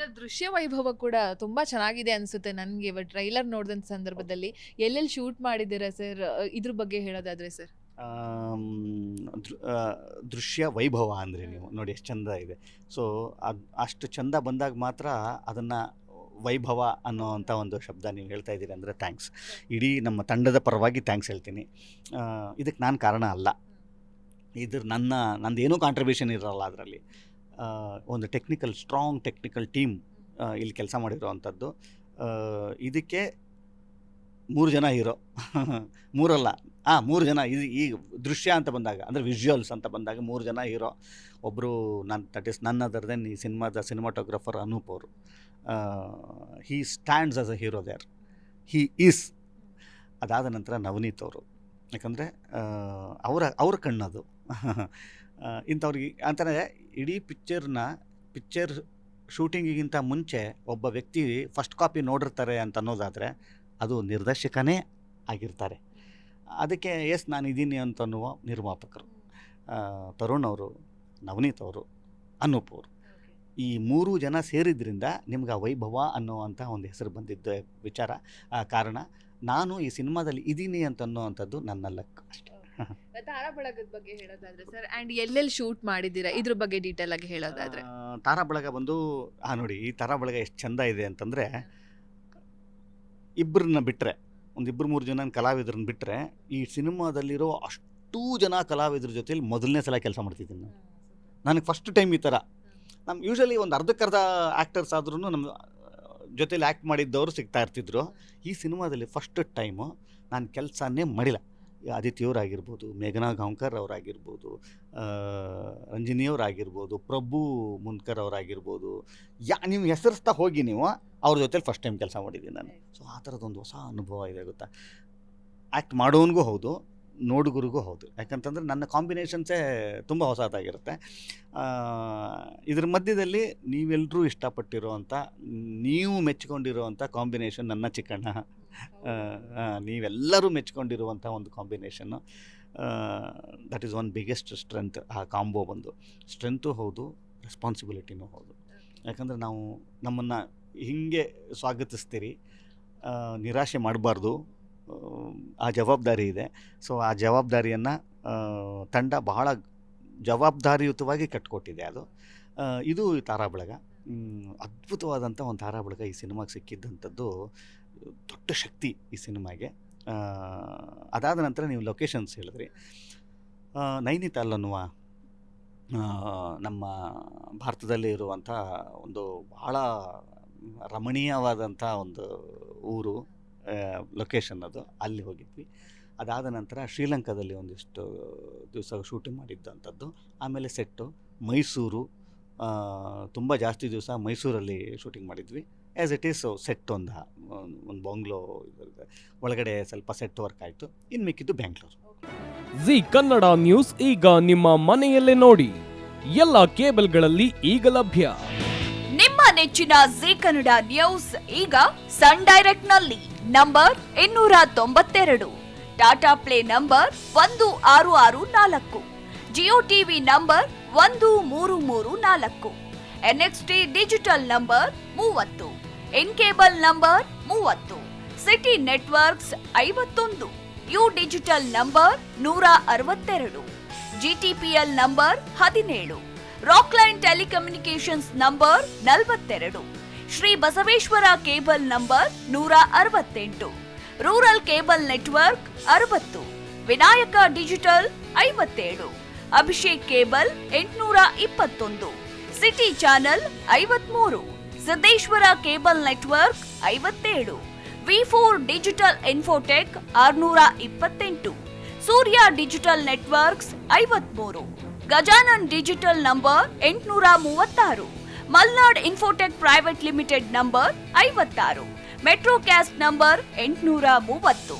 Sir ದೃಶ್ಯ ವೈಭವ ಕೂಡ ತುಂಬಾ ಚೆನ್ನಾಗಿದೆ ಅನ್ಸುತ್ತೆ ನನಗೆ. ಟ್ರೈಲರ್ ನೋಡಿದ ಸಂದರ್ಭದಲ್ಲಿ ಎಲ್ಲೆಲ್ಲಿ ಶೂಟ್ ಮಾಡಿದ್ದೀರಾ ಸರ್, ಇದ್ರ ಬಗ್ಗೆ ಹೇಳೋದಾದ್ರೆ ಸರ್? ದೃಶ್ಯ ವೈಭವ ಅಂದರೆ ನೀವು ನೋಡಿ ಎಷ್ಟು ಚಂದ ಇದೆ. ಸೊ ಅದು ಅಷ್ಟು ಚಂದ ಬಂದಾಗ ಮಾತ್ರ ಅದನ್ನು ವೈಭವ ಅನ್ನೋವಂಥ ಒಂದು ಶಬ್ದ ನೀವು ಹೇಳ್ತಾ ಇದ್ದೀರಿ ಅಂದರೆ ಥ್ಯಾಂಕ್ಸ್. ಇಡೀ ನಮ್ಮ ತಂಡದ ಪರವಾಗಿ ಥ್ಯಾಂಕ್ಸ್ ಹೇಳ್ತೀನಿ. ಇದಕ್ಕೆ ನಾನು ಕಾರಣ ಅಲ್ಲ, ನಂದೇನೂ ಕಾಂಟ್ರಿಬ್ಯೂಷನ್ ಇರಲ್ಲ ಅದರಲ್ಲಿ. ಒಂದು ಸ್ಟ್ರಾಂಗ್ ಟೆಕ್ನಿಕಲ್ ಟೀಮ್ ಇಲ್ಲಿ ಕೆಲಸ ಮಾಡಿರೋವಂಥದ್ದು. ಇದಕ್ಕೆ 3 ಜನ ಹೀರೋ ಮೂರಲ್ಲ 3 ಜನ. ಈ ದೃಶ್ಯ ಅಂತ ಬಂದಾಗ ಅಂದರೆ ವಿಜುವಲ್ಸ್ ಅಂತ ಬಂದಾಗ 3 ಜನ ಹೀರೋ. ಒಬ್ಬರು ನನ್ ಅದರ್ ದೆನ್ ಈ ಸಿನಿಮಾಟೋಗ್ರಫರ್ ಅನೂಪ್ ಅವರು. He stands as a hero there, he is. ಅದಾದ ನಂತರ ನವನೀತ್ ಅವರು, ಯಾಕಂದರೆ ಅವರ ಕಣ್ಣದು. ಇಂಥವ್ರಿಗೆ ಅಂತಾನೆ ಇಡೀ ಪಿಕ್ಚರ್ ಶೂಟಿಂಗಿಗಿಂತ ಮುಂಚೆ ಒಬ್ಬ ವ್ಯಕ್ತಿ ಫಸ್ಟ್ ಕಾಪಿ ನೋಡಿರ್ತಾರೆ ಅಂತ ಅನ್ನೋದಾದರೆ ಅದು ನಿರ್ದೇಶಕನೇ ಆಗಿರ್ತಾರೆ. ಅದಕ್ಕೆ ನಾನು ಇದ್ದೀನಿ ಅಂತನ್ನುವ ನಿರ್ಮಾಪಕರು ತರುಣ್ ಅವರು, ನವನೀತ್ ಅವರು, ಅನೂಪ್ ಅವರು. ಈ 3 ಜನ ಸೇರಿದ್ರಿಂದ ನಿಮ್ಗೆ ಆ ವೈಭವ ಅನ್ನೋವಂಥ ಒಂದು ಹೆಸರು ಬಂದಿದ್ದ ವಿಚಾರ ಕಾರಣ. ನಾನು ಈ ಸಿನಿಮಾದಲ್ಲಿ ಇದ್ದೀನಿ ಅಂತ ಅನ್ನೋವಂಥದ್ದು ನನ್ನ ಲಕ್ ಅಷ್ಟೇ. ತಾರಾ ಬಳಗದ ಬಗ್ಗೆ ಹೇಳೋದಾದ್ರೆ ಸರ್, ಆ್ಯಂಡ್ ಎಲ್ಲೆಲ್ಲಿ ಶೂಟ್ ಮಾಡಿದ್ದೀರಾ ಇದ್ರ ಬಗ್ಗೆ ಡೀಟೇಲ್ ಆಗಿ ಹೇಳೋದಾದ್ರೆ? ತಾರಾ ಬಳಗ ಬಂದು ನೋಡಿ, ಈ ತಾರಾ ಬಳಗ ಎಷ್ಟು ಚಂದ ಇದೆ ಅಂತಂದರೆ, ಇಬ್ಬರನ್ನ ಬಿಟ್ಟರೆ, ಒಂದು 2-3 ಜನ ಕಲಾವಿದ್ರನ್ನ ಬಿಟ್ಟರೆ ಈ ಸಿನಿಮಾದಲ್ಲಿರೋ ಅಷ್ಟೂ ಜನ ಕಲಾವಿದ್ರ ಜೊತೆಲಿ ಮೊದಲನೇ ಸಲ ಕೆಲಸ ಮಾಡ್ತಿದ್ದೀನಿ ನಾನು. ನನಗೆ ಫಸ್ಟ್ ಟೈಮ್ ಈ ಥರ. ನಮ್ಮ ಯೂಶ್ವಲಿ ಒಂದು ಅರ್ಧಕ್ಕರ್ಧ ಆ್ಯಕ್ಟರ್ಸ್ ಆದ್ರೂ ನಮ್ಮ ಜೊತೇಲಿ ಆ್ಯಕ್ಟ್ ಮಾಡಿದ್ದವರು ಸಿಗ್ತಾ ಇರ್ತಿದ್ರು. ಈ ಸಿನಿಮಾದಲ್ಲಿ ಫಸ್ಟ್ ಟೈಮು ನಾನು ಕೆಲಸನೇ ಮಾಡಿಲ್ಲ. ಆದಿತ್ಯವರಾಗಿರ್ಬೋದು, ಮೇಘನಾ ಗಾಂವ್ಕರ್ ಅವರಾಗಿರ್ಬೋದು, ರಂಜಿನಿಯವರಾಗಿರ್ಬೋದು, ಪ್ರಭು ಮುನ್ಕರ್ ಅವರಾಗಿರ್ಬೋದು, ನೀವು ಹೆಸರಿಸ್ತಾ ಹೋಗಿ ನೀವು ಅವ್ರ ಜೊತೆಲಿ ಫಸ್ಟ್ ಟೈಮ್ ಕೆಲಸ ಮಾಡಿದ್ದೀನಿ ನಾನು. ಸೊ ಆ ಥರದೊಂದು ಹೊಸ ಅನುಭವ ಇದೆ ಗೊತ್ತಾ. ಆ್ಯಕ್ಟ್ ಮಾಡೋನಿಗೂ ಹೌದು, ನೋಡುಗರಿಗೂ ಹೌದು. ಯಾಕಂತಂದರೆ ನನ್ನ ಕಾಂಬಿನೇಷನ್ಸೇ ತುಂಬ ಹೊಸದಾಗಿರುತ್ತೆ. ಇದ್ರ ಮಧ್ಯದಲ್ಲಿ ನೀವೆಲ್ಲರೂ ಇಷ್ಟಪಟ್ಟಿರೋವಂಥ, ನೀವು ಮೆಚ್ಕೊಂಡಿರೋವಂಥ ಕಾಂಬಿನೇಷನ್ ನನ್ನ ಚಿಕ್ಕಣ್ಣ. ನೀವೆಲ್ಲರೂ ಮೆಚ್ಕೊಂಡಿರುವಂಥ ಒಂದು combination. That is one biggest strength. ಆ ಕಾಂಬೋ ಬಂದು ಸ್ಟ್ರೆಂತು ಹೌದು, ರೆಸ್ಪಾನ್ಸಿಬಿಲಿಟಿನೂ ಹೌದು. ಯಾಕಂದರೆ ನಾವು ನಮ್ಮನ್ನು ಹೀಗೆ ಸ್ವಾಗತಿಸ್ತೀರಿ, ನಿರಾಶೆ ಮಾಡಬಾರ್ದು, ಆ ಜವಾಬ್ದಾರಿ ಇದೆ. ಸೊ ಆ ಜವಾಬ್ದಾರಿಯನ್ನು ತಂಡ ಬಹಳ ಜವಾಬ್ದಾರಿಯುತವಾಗಿ ಕಟ್ಕೊಟ್ಟಿದೆ. ಇದು ತಾರಾ ಬಳಗ. ಅದ್ಭುತವಾದಂಥ ಒಂದು ತಾರಾ ಬಳಗ ಈ ಸಿನಿಮಾಗೆ ಸಿಕ್ಕಿದ್ದಂಥದ್ದು ದೊಡ್ಡ ಶಕ್ತಿ ಈ ಸಿನಿಮಾಗೆ. ಅದಾದ ನಂತರ ನೀವು ಲೊಕೇಶನ್ಸ್ ಹೇಳಿದ್ರಿ. ನೈನಿತಾಲ್ ಅನ್ನುವ ನಮ್ಮ ಭಾರತದಲ್ಲಿ ಇರುವಂಥ ಒಂದು ಬಹಳ ರಮಣೀಯವಾದಂಥ ಒಂದು ಊರು, ಲೊಕೇಶನ್ ಅದು. ಅಲ್ಲಿ ಹೋಗಿದ್ವಿ. ಅದಾದ ನಂತರ ಶ್ರೀಲಂಕಾದಲ್ಲಿ ಒಂದಿಷ್ಟು ದಿವಸ ಶೂಟಿಂಗ್ ಮಾಡಿದ್ದಂಥದ್ದು. ಆಮೇಲೆ ಸೆಟ್ಟು ಮೈಸೂರು, ತುಂಬ ಜಾಸ್ತಿ ದಿವಸ ಮೈಸೂರಲ್ಲಿ ಶೂಟಿಂಗ್ ಮಾಡಿದ್ವಿ. ಆ್ಯಸ್ ಇಟ್ ಈಸ್ ಸೆಟ್ ಒಂದು ಬಾಂಗ್ಲೋ ಒಳಗಡೆ ಸ್ವಲ್ಪ ಸೆಟ್ ವರ್ಕ್ ಆಯಿತು. ಇನ್ನು ಮಿಕ್ಕಿದ್ದು ಬ್ಯಾಂಗ್ಳೂರು. ಜಿ ಕನ್ನಡ ನ್ಯೂಸ್ ಈಗ ನಿಮ್ಮ ಮನೆಯಲ್ಲೇ ನೋಡಿ. ಎಲ್ಲ ಕೇಬಲ್ಗಳಲ್ಲಿ ಈಗ ಲಭ್ಯ. ನಿಮ್ಮ ನೆಚ್ಚಿನ ಜಿ ಕನ್ನಡ ನ್ಯೂಸ್ ಈಗ ಸನ್ ಡೈರೆಕ್ಟ್ ನಲ್ಲಿ number 292, Tata play number 1664, Jio TV number 1334, NXT digital number 30, in cable number 30, city networks 51, U digital number 162, GTPL number 17, Rockline telecommunications number 42, Shri Basaveshwara cable number 168, rural cable network 60, Vinayaka digital 57, Abhishek cable 821, city channel 53, Siddeshwara cable network 57, V4 digital Infotech 628, Surya digital networks 53, Gajanan digital number 836, Malnad infotech private limited number 56, metrocast number 830,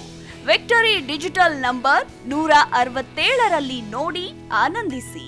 victory digital number 167ರಲ್ಲಿ ನೋಡಿ ಆನಂದಿಸಿ.